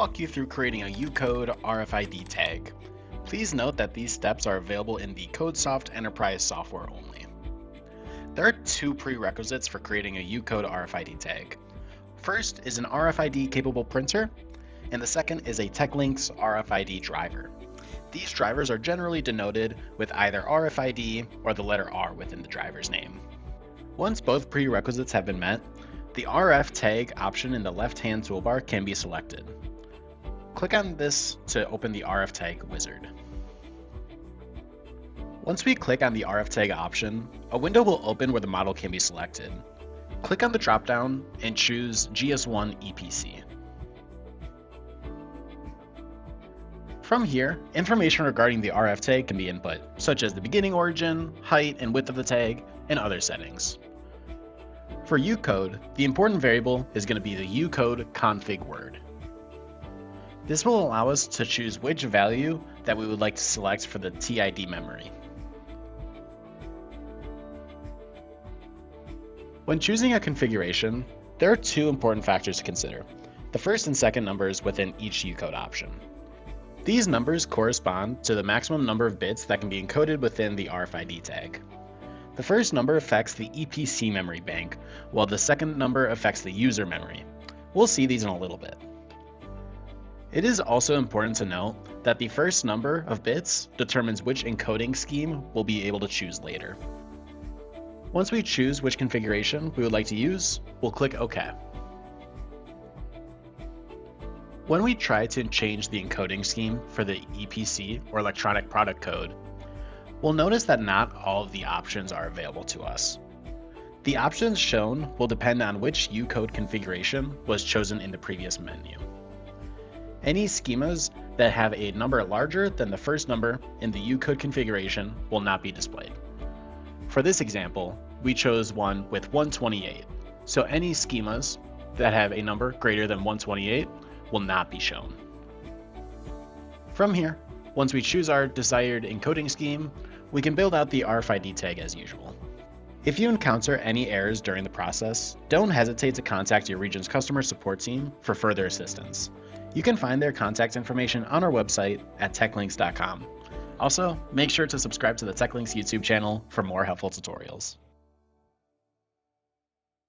walk you through creating a UCODE RFID tag. Please note that these steps are available in the CODESOFT Enterprise software only. There are two prerequisites for creating a UCODE RFID tag. First is an RFID capable printer, and the second is a TechLink's RFID driver. These drivers are generally denoted with either RFID or the letter R within the driver's name. Once both prerequisites have been met, the RF tag option in the left-hand toolbar can be selected. Click on this to open the RF tag wizard. Once we click on the RF tag option, a window will open where the model can be selected. Click on the drop-down and choose GS1 EPC. From here, information regarding the RF tag can be input, such as the beginning origin, height and width of the tag, and other settings. For UCODE, the important variable is going to be the UCODE config word. This will allow us to choose which value that we would like to select for the TID memory. When choosing a configuration, there are two important factors to consider: the first and second numbers within each UCODE option. These numbers correspond to the maximum number of bits that can be encoded within the RFID tag. The first number affects the EPC memory bank, while the second number affects the user memory. We'll see these in a little bit. It is also important to note that the first number of bits determines which encoding scheme we'll be able to choose later. Once we choose which configuration we would like to use, we'll click OK. When we try to change the encoding scheme for the EPC or electronic product code, we'll notice that not all of the options are available to us. The options shown will depend on which UCODE configuration was chosen in the previous menu. Any schemas that have a number larger than the first number in the UCODE configuration will not be displayed. For this example, we chose one with 128, so any schemas that have a number greater than 128 will not be shown. From here, once we choose our desired encoding scheme, we can build out the RFID tag as usual. If you encounter any errors during the process, don't hesitate to contact your region's customer support team for further assistance. You can find their contact information on our website at techlinks.com. Also, make sure to subscribe to the TechLinks YouTube channel for more helpful tutorials.